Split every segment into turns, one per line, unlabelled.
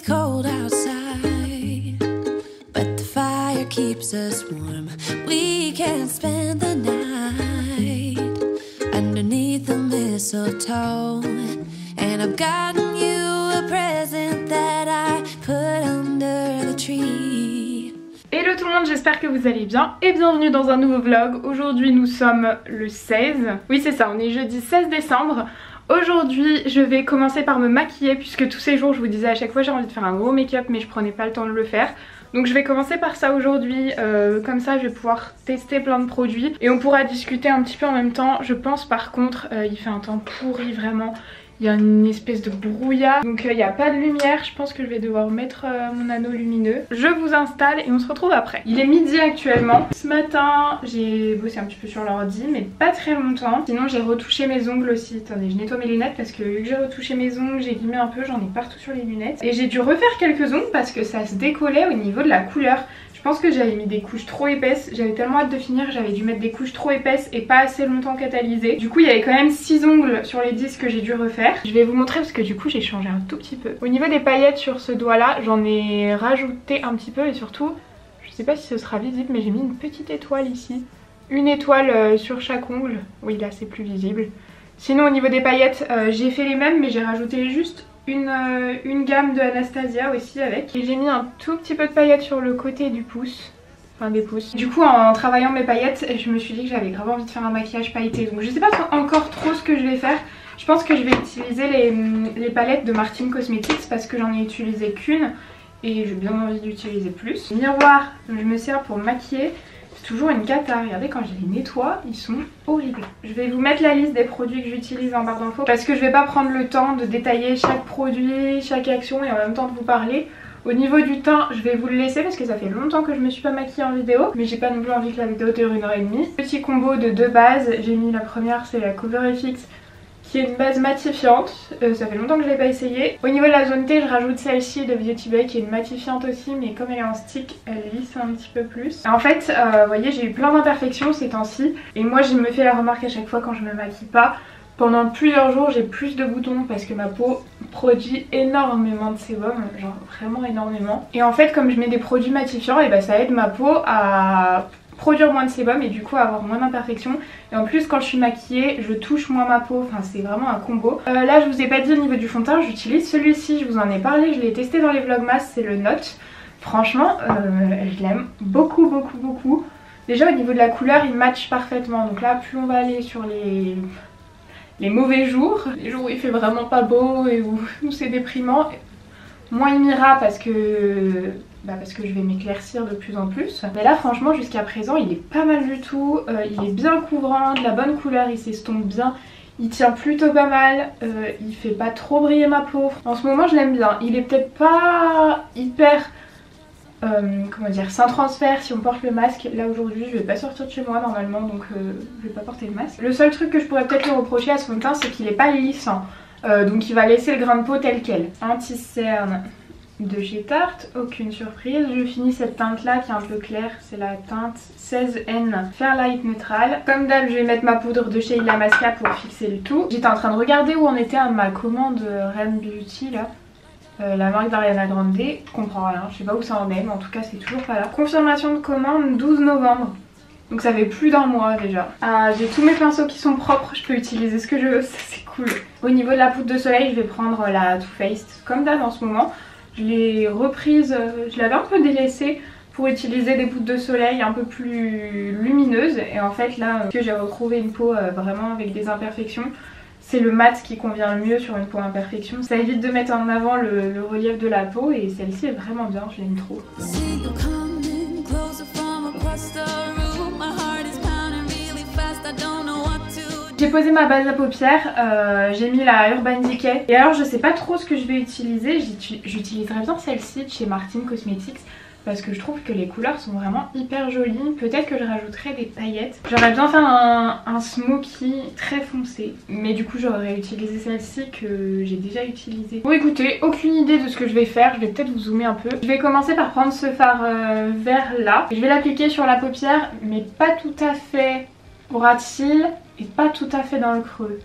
It's cold outside, but the fire keeps us warm. We can spend the night underneath the mistletoe. And I've gotten you a present that I put under the tree.
Hello tout le monde, j'espère que vous allez bien et bienvenue dans un nouveau vlog. Aujourd'hui nous sommes le 16, oui c'est ça, on est jeudi 16 décembre. Aujourd'hui je vais commencer par me maquiller puisque tous ces jours je vous disais à chaque fois j'ai envie de faire un gros make-up mais je prenais pas le temps de le faire. Donc je vais commencer par ça aujourd'hui, comme ça je vais pouvoir tester plein de produits et on pourra discuter un petit peu en même temps. Je pense par contre il fait un temps pourri vraiment. Il y a une espèce de brouillard, donc il n'y a pas de lumière. Je pense que je vais devoir mettre mon anneau lumineux. Je vous installe et on se retrouve après. Il est midi actuellement. Ce matin j'ai bossé un petit peu sur l'ordi mais pas très longtemps. Sinon j'ai retouché mes ongles aussi. Attendez, je nettoie mes lunettes parce que vu que j'ai retouché mes ongles, j'ai limé un peu, j'en ai partout sur les lunettes. Et j'ai dû refaire quelques ongles parce que ça se décollait au niveau de la couleur. Je pense que j'avais mis des couches trop épaisses, j'avais tellement hâte de finir, j'avais dû mettre des couches trop épaisses et pas assez longtemps catalysées. Du coup il y avait quand même 6 ongles sur les 10 que j'ai dû refaire. Je vais vous montrer parce que du coup j'ai changé un tout petit peu. Au niveau des paillettes sur ce doigt là, j'en ai rajouté un petit peu et surtout, je sais pas si ce sera visible mais j'ai mis une petite étoile ici. Une étoile sur chaque ongle, oui là c'est plus visible. Sinon au niveau des paillettes j'ai fait les mêmes mais j'ai rajouté juste une gamme de Anastasia aussi avec. Et j'ai mis un tout petit peu de paillettes sur le côté du pouce. Enfin des pouces. Du coup en travaillant mes paillettes je me suis dit que j'avais grave envie de faire un maquillage pailleté. Donc je sais pas encore trop ce que je vais faire. Je pense que je vais utiliser les palettes de Martin Cosmetics parce que j'en ai utilisé qu'une. Et j'ai bien envie d'utiliser plus. Miroir, je me sers pour me maquiller. C'est toujours une cata, regardez quand je les nettoie, ils sont horribles. Je vais vous mettre la liste des produits que j'utilise en barre d'infos parce que je vais pas prendre le temps de détailler chaque produit, chaque action et en même temps de vous parler. Au niveau du teint, je vais vous le laisser parce que ça fait longtemps que je me suis pas maquillée en vidéo. Mais j'ai pas non plus envie que la vidéo dure 1h30. Petit combo de 2 bases, j'ai mis la première, c'est la CoverFX qui est une base matifiante, ça fait longtemps que je l'ai pas essayé. Au niveau de la zone T, je rajoute celle-ci de Beauty Bay qui est une matifiante aussi, mais comme elle est en stick, elle lisse un petit peu plus. En fait, vous voyez, j'ai eu plein d'imperfections ces temps-ci, et moi je me fais la remarque à chaque fois quand je me maquille pas. Pendant plusieurs jours, j'ai plus de boutons parce que ma peau produit énormément de sébum, genre vraiment énormément. Et en fait, comme je mets des produits matifiants, et ben ça aide ma peau à produire moins de sébum et du coup avoir moins d'imperfections. Et en plus quand je suis maquillée je touche moins ma peau, enfin c'est vraiment un combo. Là je vous ai pas dit au niveau du fond de teint, j'utilise celui-ci, je vous en ai parlé, je l'ai testé dans les vlogmas, c'est le Note. Franchement je l'aime beaucoup beaucoup beaucoup. Déjà au niveau de la couleur il match parfaitement, donc là plus on va aller sur les mauvais jours, les jours où il fait vraiment pas beau et où c'est déprimant, moins il m'ira parce que je vais m'éclaircir de plus en plus. Mais là franchement jusqu'à présent il est pas mal du tout, il est bien couvrant, de la bonne couleur, il s'estompe bien, il tient plutôt pas mal, il fait pas trop briller ma peau. En ce moment je l'aime bien, il est peut-être pas hyper, comment dire, sans transfert si on porte le masque. Là aujourd'hui je vais pas sortir de chez moi normalement donc je vais pas porter le masque. Le seul truc que je pourrais peut-être lui reprocher à ce fond de teint c'est qu'il est pas lisse, hein. Donc il va laisser le grain de peau tel quel. Anti-cerne de chez Tarte, aucune surprise. Je finis cette teinte là qui est un peu claire, c'est la teinte 16N Fairlight Neutral. Comme d'hab je vais mettre ma poudre de chez Illamasqua pour fixer le tout. J'étais en train de regarder où en était ma commande Ren Beauty là, la marque d'Ariana Grande. Je comprends rien, je sais pas où ça en est mais en tout cas c'est toujours pas là. Confirmation de commande 12 novembre. Donc ça fait plus d'un mois déjà. J'ai tous mes pinceaux qui sont propres, je peux utiliser ce que je veux, ça c'est cool. Au niveau de la poudre de soleil je vais prendre la Too Faced comme d'hab en ce moment. Je l'ai reprise, je l'avais un peu délaissée pour utiliser des poudres de soleil un peu plus lumineuses. Et en fait là, que j'ai retrouvé une peau vraiment avec des imperfections, c'est le mat qui convient le mieux sur une peau imperfection. Ça évite de mettre en avant le relief de la peau et celle-ci est vraiment bien, je l'aime trop. J'ai posé ma base à paupières, j'ai mis la Urban Decay. Et alors je sais pas trop ce que je vais utiliser, j'utiliserai bien celle-ci de chez Martin Cosmetics parce que je trouve que les couleurs sont vraiment hyper jolies. Peut-être que je rajouterai des paillettes. J'aurais bien fait un smoky très foncé, mais du coup j'aurais utilisé celle-ci que j'ai déjà utilisée. Bon écoutez, aucune idée de ce que je vais faire, je vais peut-être vous zoomer un peu. Je vais commencer par prendre ce fard vert là. Je vais l'appliquer sur la paupière mais pas tout à fait au ras de cils et pas tout à fait dans le creux.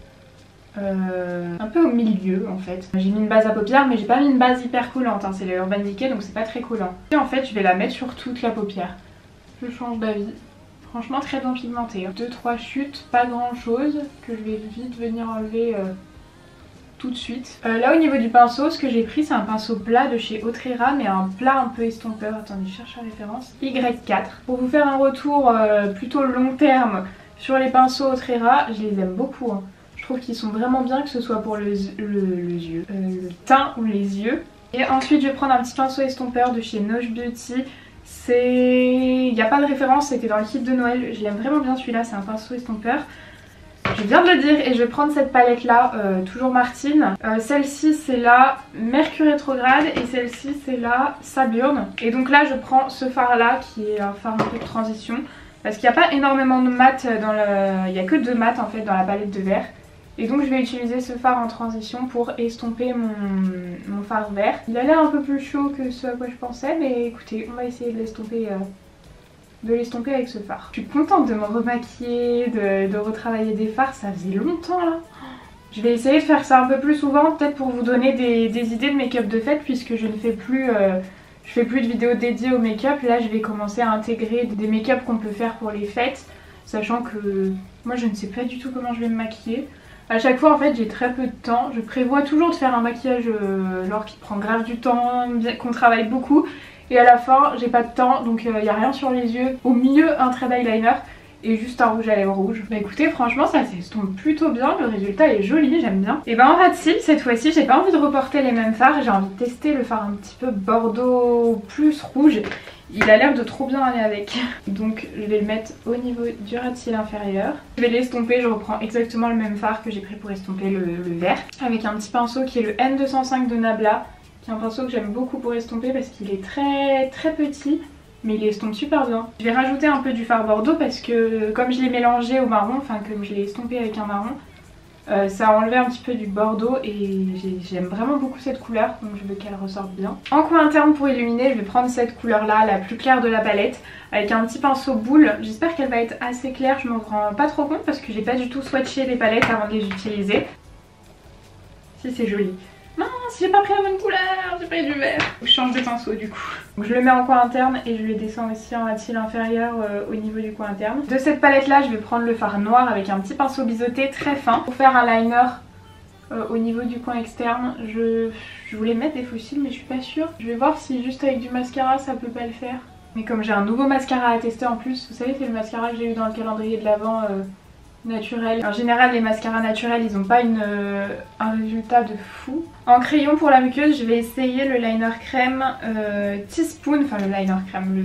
un peu au milieu en fait. J'ai mis une base à paupières mais j'ai pas mis une base hyper collante, hein. C'est la Urban Decay donc c'est pas très collant. Et en fait je vais la mettre sur toute la paupière. Je change d'avis. Franchement très bien pigmenté. 2-3 chutes, pas grand chose que je vais vite venir enlever tout de suite. Là au niveau du pinceau, ce que j'ai pris c'est un pinceau plat de chez Autrera mais un plat un peu estompeur. Attendez, je cherche la référence. Y4. Pour vous faire un retour plutôt long terme sur les pinceaux Autrera, je les aime beaucoup, hein. Je trouve qu'ils sont vraiment bien, que ce soit pour le teint ou les yeux. Et ensuite je vais prendre un petit pinceau estompeur de chez Noche Beauty. Il n'y a pas de référence, c'était dans le kit de Noël. Je l'aime vraiment bien celui-là, c'est un pinceau estompeur. Je viens de le dire et je vais prendre cette palette là, toujours Martine. Celle-ci c'est la Mercure rétrograde et celle-ci c'est la Saburn. Et donc là je prends ce fard là qui est un fard un peu de transition. Parce qu'il n'y a pas énormément de mat dans il n'y a que 2 mats en fait dans la palette de vert. Et donc je vais utiliser ce fard en transition pour estomper mon fard vert. Il a l'air un peu plus chaud que ce à quoi je pensais, mais écoutez, on va essayer de l'estomper avec ce fard. Je suis contente de me remaquiller, de retravailler des fards, ça faisait longtemps là. Je vais essayer de faire ça un peu plus souvent, peut-être pour vous donner des idées de make-up de fête, puisque je ne fais plus... je fais plus de vidéos dédiées au make-up. Là je vais commencer à intégrer des make-up qu'on peut faire pour les fêtes, sachant que moi je ne sais pas du tout comment je vais me maquiller. À chaque fois en fait j'ai très peu de temps. Je prévois toujours de faire un maquillage genre qui prend grave du temps, qu'on travaille beaucoup. Et à la fin j'ai pas de temps donc il n'y a rien sur les yeux. Au milieu un trait d'eyeliner et juste un rouge à lèvres rouge. Bah écoutez franchement ça s'estompe plutôt bien, le résultat est joli, j'aime bien. Et ben en ras de cils cette fois-ci j'ai pas envie de reporter les mêmes fards, j'ai envie de tester le fard un petit peu bordeaux plus rouge. Il a l'air de trop bien aller avec. Donc je vais le mettre au niveau du ras de cils inférieur. Je vais l'estomper, je reprends exactement le même fard que j'ai pris pour estomper le vert. Avec un petit pinceau qui est le N205 de Nabla. Qui est un pinceau que j'aime beaucoup pour estomper parce qu'il est très petit. Mais il estompe super bien. Je vais rajouter un peu du fard bordeaux parce que comme je l'ai mélangé au marron, enfin comme je l'ai estompé avec un marron, ça a enlevé un petit peu du bordeaux et j'aime vraiment beaucoup cette couleur, donc je veux qu'elle ressorte bien. En coin interne pour illuminer, je vais prendre cette couleur là, la plus claire de la palette, avec un petit pinceau boule. J'espère qu'elle va être assez claire, je m'en rends pas trop compte parce que j'ai pas du tout swatché les palettes avant de les utiliser. Si c'est joli. Mince, j'ai pas pris la bonne couleur, j'ai pris du vert. Je change de pinceau du coup. Donc je le mets en coin interne et je le descends aussi en ras de cils inférieur au niveau du coin interne. De cette palette là je vais prendre le fard noir avec un petit pinceau biseauté très fin. Pour faire un liner au niveau du coin externe, je voulais mettre des faux cils mais je suis pas sûre. Je vais voir si juste avec du mascara ça peut pas le faire. Mais comme j'ai un nouveau mascara à tester en plus, vous savez c'est le mascara que j'ai eu dans le calendrier de l'Avent naturel. En général les mascaras naturels ils ont pas un résultat de fou. En crayon pour la muqueuse je vais essayer le liner crème Teaspoon, enfin le liner crème,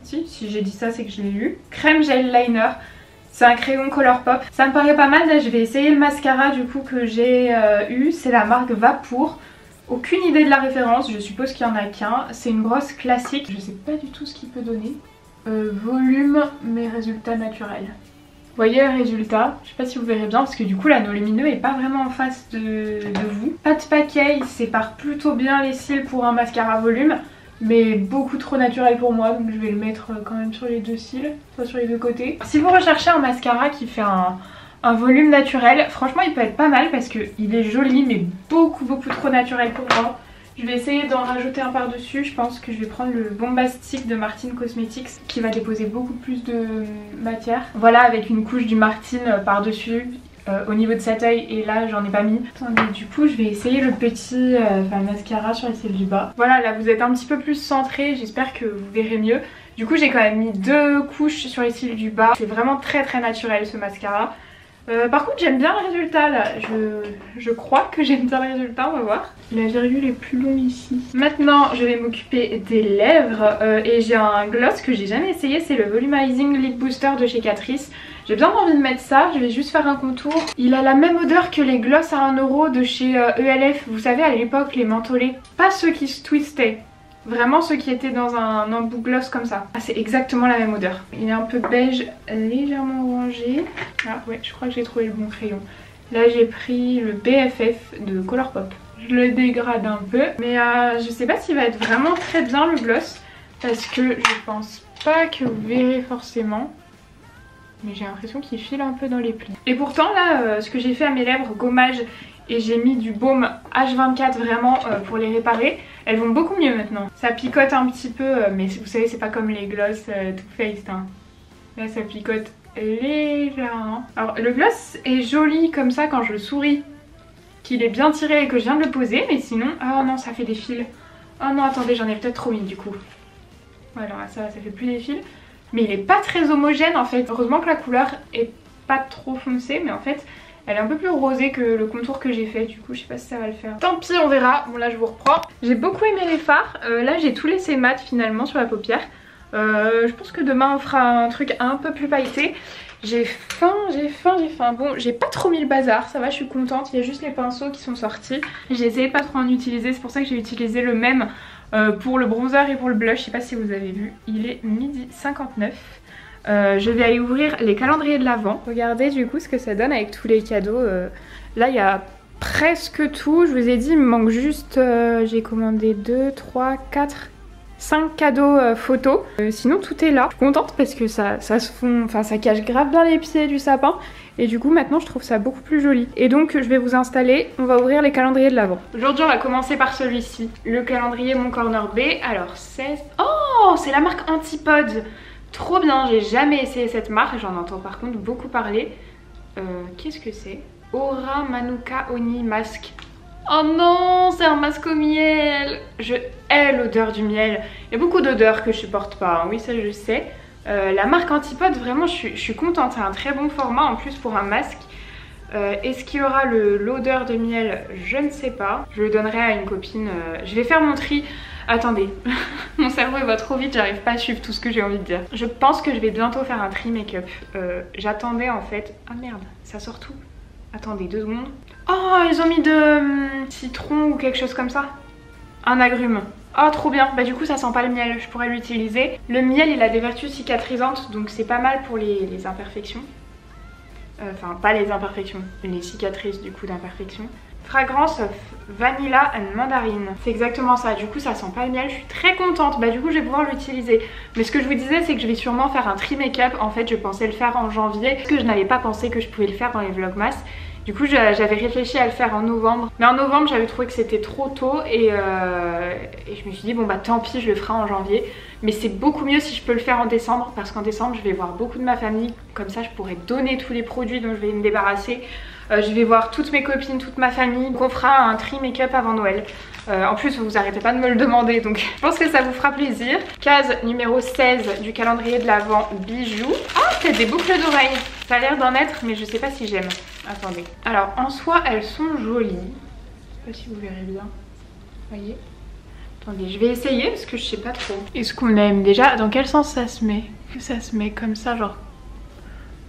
si j'ai dit ça c'est que je l'ai lu. Crème gel liner, c'est un crayon Colourpop. Ça me paraît pas mal, là je vais essayer le mascara du coup que j'ai eu, c'est la marque Vapour. Aucune idée de la référence, je suppose qu'il y en a qu'un. C'est une brosse classique, je sais pas du tout ce qu'il peut donner. Volume mais résultat naturel. Vous voyez le résultat, je sais pas si vous verrez bien parce que du coup l'anneau lumineux est pas vraiment en face de vous. Pas de paquet, il sépare plutôt bien les cils pour un mascara volume, mais beaucoup trop naturel pour moi donc je vais le mettre quand même sur les deux cils, soit sur les deux côtés. Si vous recherchez un mascara qui fait un volume naturel, franchement il peut être pas mal parce qu'il est joli mais beaucoup trop naturel pour moi. Je vais essayer d'en rajouter un par-dessus, je pense que je vais prendre le Bombastic de Martine Cosmetics qui va déposer beaucoup plus de matière. Voilà, avec une couche du Martine par-dessus au niveau de cet œil et là j'en ai pas mis. Attendez, du coup je vais essayer le petit mascara sur les cils du bas. Voilà, là vous êtes un petit peu plus centré, j'espère que vous verrez mieux. Du coup j'ai quand même mis 2 couches sur les cils du bas, c'est vraiment très naturel ce mascara. Par contre j'aime bien le résultat là, je crois que j'aime bien le résultat, on va voir. La virgule est plus longue ici. Maintenant je vais m'occuper des lèvres et j'ai un gloss que j'ai jamais essayé, c'est le Volumizing Lip Booster de chez Catrice. J'ai bien envie de mettre ça, je vais juste faire un contour. Il a la même odeur que les gloss à 1 € de chez ELF, vous savez à l'époque les mentholés, pas ceux qui se twistaient. Vraiment ceux qui étaient dans un embout gloss comme ça. Ah, c'est exactement la même odeur. Il est un peu beige, légèrement orangé. Ah ouais, je crois que j'ai trouvé le bon crayon. Là j'ai pris le BFF de Colourpop. Je le dégrade un peu. Mais je sais pas s'il va être vraiment très bien le gloss. Parce que je pense pas que vous verrez forcément. mais j'ai l'impression qu'il file un peu dans les plis. Et pourtant là, ce que j'ai fait à mes lèvres, gommage, et j'ai mis du baume H24 vraiment pour les réparer, elles vont beaucoup mieux maintenant. Ça picote un petit peu, mais vous savez c'est pas comme les gloss Too Faced, hein. Là ça picote légèrement. Alors le gloss est joli comme ça quand je souris, qu'il est bien tiré et que je viens de le poser, mais sinon, oh non ça fait des fils. Oh non attendez, j'en ai peut-être trop mis du coup. Voilà, ça fait plus des fils. Mais il est pas très homogène en fait. Heureusement que la couleur est pas trop foncée, mais en fait elle est un peu plus rosée que le contour que j'ai fait. Du coup je sais pas si ça va le faire. Tant pis, on verra. Bon là je vous reprends. J'ai beaucoup aimé les fards. Là j'ai tout laissé mat finalement sur la paupière. Je pense que demain on fera un truc un peu plus pailleté. J'ai faim. Bon, j'ai pas trop mis le bazar, ça va, je suis contente. Il y a juste les pinceaux qui sont sortis. J'ai essayé de pas trop en utiliser, c'est pour ça que j'ai utilisé le même pour le bronzer et pour le blush. Je sais pas si vous avez vu, il est 12h59. Je vais aller ouvrir les calendriers de l'Avent. Regardez du coup ce que ça donne avec tous les cadeaux. Là il y a presque tout. Je vous ai dit, il me manque juste, j'ai commandé 2, 3, 4... 5 cadeaux photos, sinon tout est là. Je suis contente parce que ça se fond, enfin ça cache grave bien les pieds du sapin. Et du coup maintenant je trouve ça beaucoup plus joli. Et donc je vais vous installer, on va ouvrir les calendriers de l'Avent. Aujourd'hui on va commencer par celui-ci, le calendrier Mon Corner B. Alors 16... Oh, c'est la marque Antipode. Trop bien, j'ai jamais essayé cette marque, j'en entends par contre beaucoup parler. Qu'est-ce que c'est? Aura Manuka Oni Masque. Oh non, c'est un masque au miel. Je hais l'odeur du miel. Il y a beaucoup d'odeurs que je supporte pas, hein. Oui ça je sais. La marque Antipode, vraiment je suis contente, c'est un très bon format en plus pour un masque. Est-ce qu'il y aura l'odeur de miel? Je ne sais pas. Je le donnerai à une copine. Je vais faire mon tri. Attendez, mon cerveau il va trop vite, j'arrive pas à suivre tout ce que j'ai envie de dire. Je pense que je vais bientôt faire un tri make-up. J'attendais en fait... Ah merde, ça sort tout. Attendez 2 secondes. Oh, ils ont mis de citron ou quelque chose comme ça. Un agrume. Oh, trop bien. Bah du coup ça sent pas le miel, je pourrais l'utiliser. Le miel il a des vertus cicatrisantes, donc c'est pas mal pour les imperfections. Enfin pas les imperfections, les cicatrices du coup d'imperfections. Fragrance Vanilla and Mandarine. C'est exactement ça, du coup ça sent pas le miel, je suis très contente. Bah du coup je vais pouvoir l'utiliser. Mais ce que je vous disais c'est que je vais sûrement faire un tri make-up. En fait je pensais le faire en janvier, parce que je n'avais pas pensé que je pouvais le faire dans les vlogmas. Du coup j'avais réfléchi à le faire en novembre. Mais en novembre j'avais trouvé que c'était trop tôt et je me suis dit bon bah tant pis, je le ferai en janvier. Mais c'est beaucoup mieux si je peux le faire en décembre, parce qu'en décembre je vais voir beaucoup de ma famille. Comme ça je pourrais donner tous les produits dont je vais me débarrasser. Je vais voir toutes mes copines, toute ma famille. Donc on fera un tri make-up avant Noël. En plus vous arrêtez pas de me le demander, donc je pense que ça vous fera plaisir. Case numéro 16 du calendrier de l'Avent, bijoux. Ah, c'est des boucles d'oreilles. Ça a l'air d'en être mais je sais pas si j'aime. Attendez. Alors en soi elles sont jolies. Je sais pas si vous verrez bien. Vous voyez? Attendez, je vais essayer parce que je sais pas trop. Est-ce qu'on aime déjà? Dans quel sens ça se met? Ça se met comme ça, genre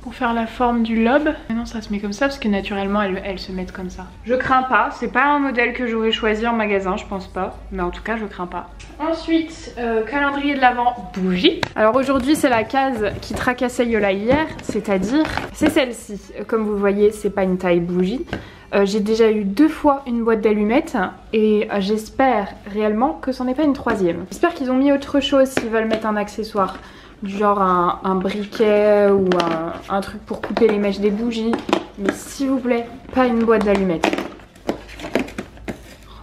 pour faire la forme du lobe. Non, ça se met comme ça parce que naturellement elles se mettent comme ça. Je crains pas, c'est pas un modèle que j'aurais choisi en magasin, je pense pas. Mais en tout cas je crains pas. Ensuite, calendrier de l'Avent, bougie. Alors aujourd'hui c'est la case qui tracassait Yola hier, c'est-à-dire c'est celle-ci. Comme vous voyez c'est pas une taille bougie. J'ai déjà eu 2 fois une boîte d'allumettes et j'espère réellement que c'en est pas une 3e. J'espère qu'ils ont mis autre chose s'ils veulent mettre un accessoire. Du genre un briquet ou un truc pour couper les mèches des bougies. Mais s'il vous plaît, pas une boîte d'allumettes.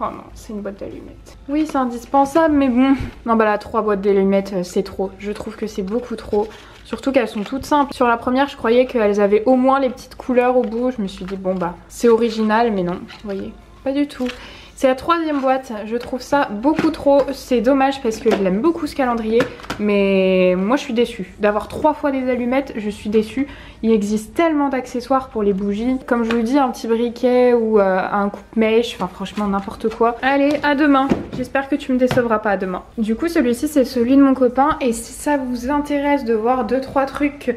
Oh non, c'est une boîte d'allumettes. Oui, c'est indispensable, mais bon. Non, bah là, 3 boîtes d'allumettes, c'est trop. Je trouve que c'est beaucoup trop. Surtout qu'elles sont toutes simples. Sur la première, je croyais qu'elles avaient au moins les petites couleurs au bout. Je me suis dit, bon bah, c'est original, mais non. Vous voyez, pas du tout. C'est la 3e boîte, je trouve ça beaucoup trop, c'est dommage parce que je l'aime beaucoup ce calendrier, mais moi je suis déçue. D'avoir 3 fois des allumettes, je suis déçue. Il existe tellement d'accessoires pour les bougies. Comme je vous dis, un petit briquet ou un coupe-mèche, enfin franchement n'importe quoi. Allez, à demain. J'espère que tu me décevras pas à demain. Du coup, celui-ci c'est celui de mon copain et si ça vous intéresse de voir 2-3 trucs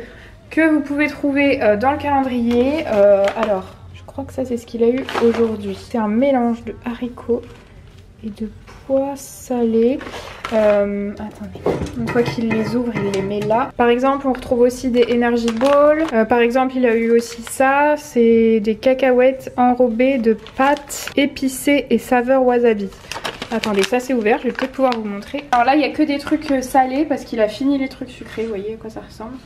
que vous pouvez trouver dans le calendrier, alors... Je crois que ça c'est ce qu'il a eu aujourd'hui. C'est un mélange de haricots et de pois salés. Attendez. Une fois qu'il les ouvre, il les met là. Par exemple, on retrouve aussi des Energy Balls. Par exemple, il a eu aussi ça. C'est des cacahuètes enrobées de pâtes épicées et saveur wasabi. Attendez, ça c'est ouvert, je vais peut-être pouvoir vous montrer. Alors là, il n'y a que des trucs salés parce qu'il a fini les trucs sucrés. Vous voyez à quoi ça ressemble?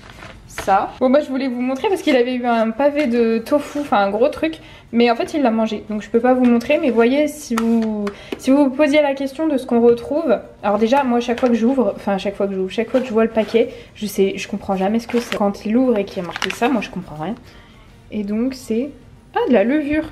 ça. Bon bah je voulais vous montrer parce qu'il avait eu un pavé de tofu, enfin un gros truc, mais en fait il l'a mangé, donc je peux pas vous montrer. Mais voyez, si vous vous posiez la question de ce qu'on retrouve, alors déjà moi chaque fois que je vois le paquet, je comprends jamais ce que c'est. Quand il ouvre et qu'il y a marqué ça, moi je comprends rien. Et donc c'est de la levure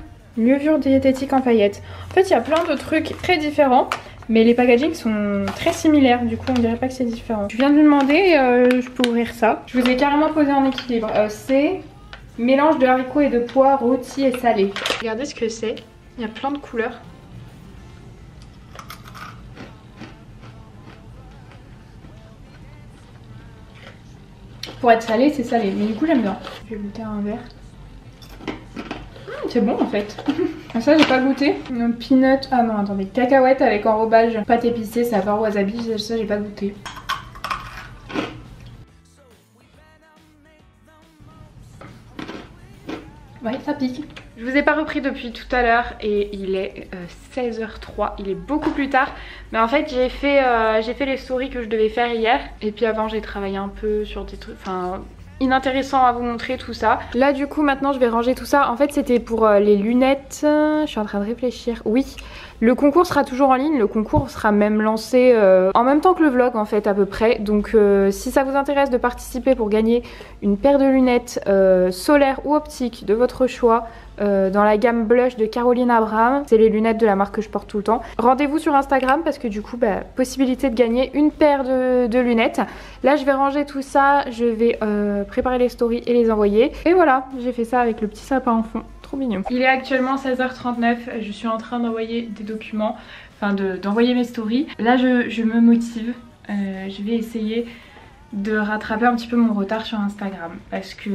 diététique en paillettes. En fait il y a plein de trucs très différents, mais les packagings sont très similaires, du coup on dirait pas que c'est différent. Je viens de lui demander, je peux ouvrir ça. Je vous ai carrément posé en équilibre. C'est mélange de haricots et de pois rôtis et salés. Regardez ce que c'est, il y a plein de couleurs. Pour être salé, c'est salé, mais du coup j'aime bien. Je vais goûter un verre. C'est bon en fait. Ça j'ai pas goûté. Peanut, ah non attendez, cacahuètes avec enrobage pâte épicée, saveur wasabi, ça j'ai pas goûté. Ouais, ça pique. Je vous ai pas repris depuis tout à l'heure et il est 16h03, il est beaucoup plus tard. Mais en fait j'ai fait les stories que je devais faire hier. Et puis avant j'ai travaillé un peu sur des trucs, enfin inintéressant à vous montrer tout ça. Là du coup maintenant je vais ranger tout ça. En fait c'était pour les lunettes, je suis en train de réfléchir. Oui, le concours sera toujours en ligne, le concours sera même lancé en même temps que le vlog en fait à peu près. Donc si ça vous intéresse de participer pour gagner une paire de lunettes solaires ou optiques de votre choix, dans la gamme blush de Caroline Abraham, c'est les lunettes de la marque que je porte tout le temps. Rendez-vous sur Instagram parce que du coup possibilité de gagner une paire de lunettes. Là je vais ranger tout ça, je vais préparer les stories et les envoyer. Et voilà, j'ai fait ça avec le petit sapin en fond, trop mignon. Il est actuellement 16h39, je suis en train d'envoyer des documents, enfin d'envoyer mes stories. Là je me motive, je vais essayer de rattraper un petit peu mon retard sur Instagram parce que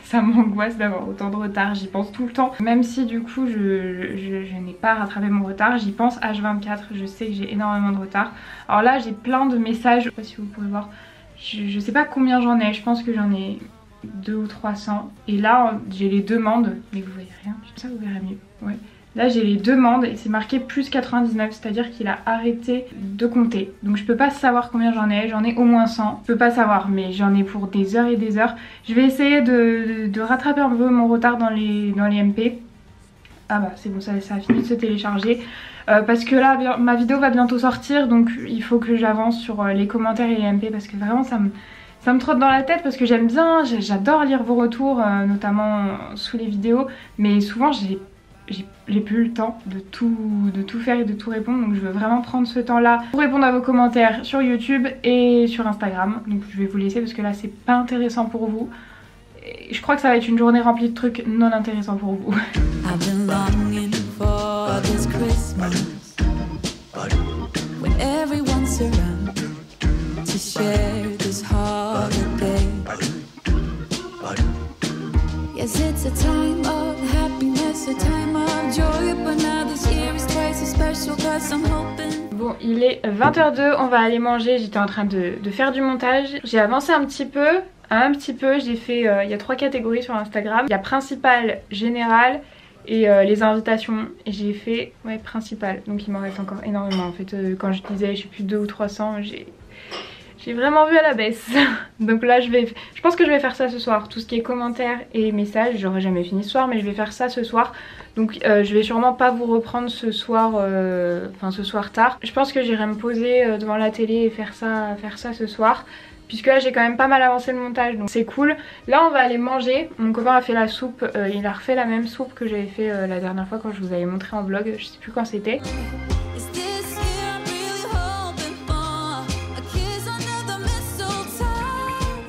ça m'angoisse d'avoir autant de retard, j'y pense tout le temps. Même si du coup je n'ai pas rattrapé mon retard, j'y pense H24, je sais que j'ai énormément de retard. Alors là j'ai plein de messages, je sais pas si vous pouvez voir, je sais pas combien j'en ai, je pense que j'en ai 200 ou 300. Et là j'ai les demandes, mais vous voyez rien, ça vous verrez mieux, ouais. Là j'ai les demandes et c'est marqué plus 99, c'est à dire qu'il a arrêté de compter. Donc je peux pas savoir combien j'en ai au moins 100. Je peux pas savoir mais j'en ai pour des heures et des heures. Je vais essayer de rattraper un peu mon retard dans les MP. Ah bah c'est bon, ça a fini de se télécharger. Parce que là ma vidéo va bientôt sortir, donc il faut que j'avance sur les commentaires et les MP parce que vraiment ça me trotte dans la tête parce que j'aime bien, j'adore lire vos retours, notamment sous les vidéos. Mais souvent j'ai plus le temps de tout faire et de tout répondre, donc je veux vraiment prendre ce temps là pour répondre à vos commentaires sur YouTube et sur Instagram. Donc je vais vous laisser parce que là c'est pas intéressant pour vous et je crois que ça va être une journée remplie de trucs non intéressants pour vous.
Yes, it's a time of happiness, a time of joy, but now this year is twice as special 'cause I'm hoping.
Bon, il est 20h02, on va aller manger. J'étais en train de faire du montage. J'ai avancé un petit peu. J'ai fait, il y a 3 catégories sur Instagram. Il y a principal, général et les invitations. Et j'ai fait, ouais, principal. Donc il m'en reste encore énormément en fait. Quand je disais, je sais plus 200 ou 300, j'ai vraiment vu à la baisse. Donc là je pense que je vais faire ça ce soir. Tout ce qui est commentaires et messages, j'aurais jamais fini ce soir, mais je vais faire ça ce soir. Donc je vais sûrement pas vous reprendre ce soir, ce soir tard. Je pense que j'irai me poser devant la télé et faire ça ce soir. Puisque là j'ai quand même pas mal avancé le montage, donc c'est cool. Là on va aller manger. Mon copain a fait la soupe, il a refait la même soupe que j'avais fait la dernière fois quand je vous avais montré en vlog. Je sais plus quand c'était.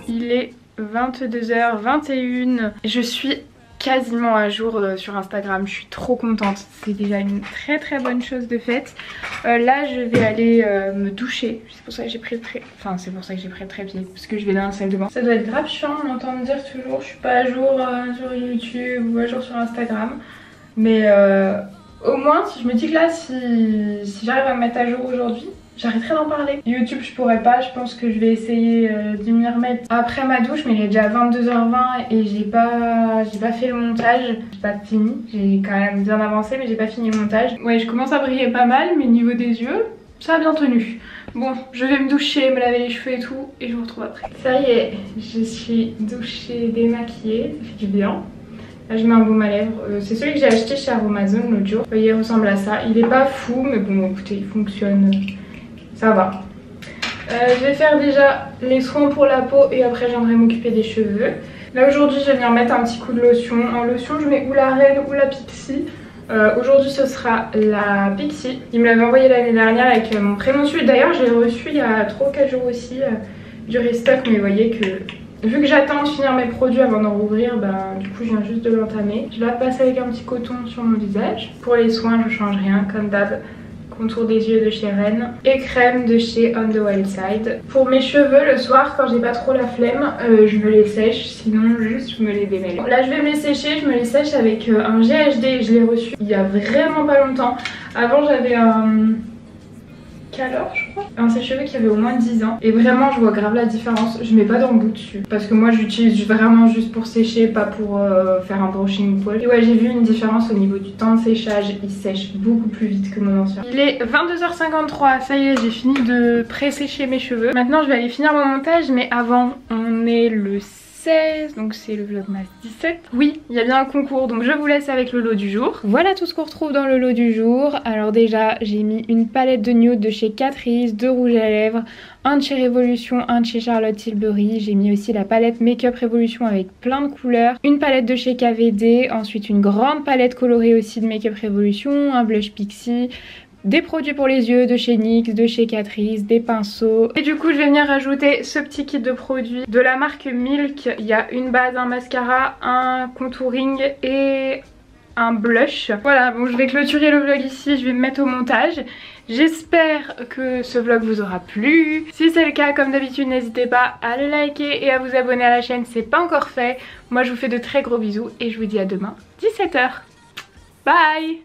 Il est 22h21. Je suis quasiment à jour sur Instagram. Je suis trop contente. C'est déjà une très bonne chose de faite. Là je vais aller me doucher. C'est pour ça que j'ai pris le trépied. Parce que je vais dans la salle de bain. Ça doit être grave chiant de m'entendre dire toujours je suis pas à jour sur YouTube ou à jour sur Instagram. Mais au moins si je me dis que là si j'arrive à me mettre à jour aujourd'hui, j'arrêterai d'en parler. YouTube je pourrais pas, je pense que je vais essayer de m'y remettre après ma douche, mais il est déjà 22h20 et j'ai pas fait le montage. J'ai pas fini, j'ai quand même bien avancé mais j'ai pas fini le montage. Ouais, je commence à briller pas mal, mais niveau des yeux ça a bien tenu. Bon, je vais me doucher, me laver les cheveux et tout, et je vous retrouve après. Ça y est, je suis douchée, démaquillée, ça fait du bien. Là je mets un baume à lèvres, c'est celui que j'ai acheté chez Amazon l'autre jour. Vous voyez, il ressemble à ça. Il est pas fou, mais bon écoutez, il fonctionne, ça va. Je vais faire déjà les soins pour la peau et après j'aimerais m'occuper des cheveux. Là aujourd'hui je vais venir mettre un petit coup de lotion. En lotion je mets ou la Reine ou la Pixi. Aujourd'hui ce sera la Pixi. Il me l'avait envoyé l'année dernière avec mon prénom dessus. D'ailleurs je l'ai reçu il y a 3 ou 4 jours aussi du restock, mais vous voyez que vu que j'attends de finir mes produits avant d'en rouvrir, du coup je viens juste de l'entamer. Je la passe avec un petit coton sur mon visage. Pour les soins je change rien comme d'hab. Contour des yeux de chez Ren et crème de chez On The Wild Side. Pour mes cheveux le soir quand j'ai pas trop la flemme, je me les sèche, sinon juste je me les démêle. Là je vais me les sécher, je me les sèche avec un GHD, je l'ai reçu il y a vraiment pas longtemps. Avant j'avais un Calor je crois, un sèche-cheveux qui avait au moins 10 ans et vraiment je vois grave la différence. Je mets pas d'embout dessus parce que moi j'utilise vraiment juste pour sécher, pas pour faire un brushing poil. Et ouais, j'ai vu une différence au niveau du temps de séchage, il sèche beaucoup plus vite que mon ancien. Il est 22h53, ça y est, j'ai fini de pré-sécher mes cheveux. Maintenant je vais aller finir mon montage, mais avant on est le 16, donc c'est le vlogmas 17. Oui, il y a bien un concours, donc je vous laisse avec le lot du jour. Voilà tout ce qu'on retrouve dans le lot du jour. Alors déjà, j'ai mis une palette de nude de chez Catrice, 2 rouges à lèvres, un de chez Révolution, un de chez Charlotte Tilbury. J'ai mis aussi la palette Make Up Révolution avec plein de couleurs, une palette de chez KVD, ensuite une grande palette colorée aussi de Make Up Révolution, un blush Pixi, des produits pour les yeux de chez NYX, de chez Catrice, des pinceaux. Et du coup je vais venir rajouter ce petit kit de produits de la marque Milk. Il y a une base, un mascara, un contouring et un blush. Voilà, bon je vais clôturer le vlog ici, je vais me mettre au montage. J'espère que ce vlog vous aura plu. Si c'est le cas, comme d'habitude, n'hésitez pas à le liker et à vous abonner à la chaîne si c'est pas encore fait. Moi je vous fais de très gros bisous et je vous dis à demain 17h. Bye.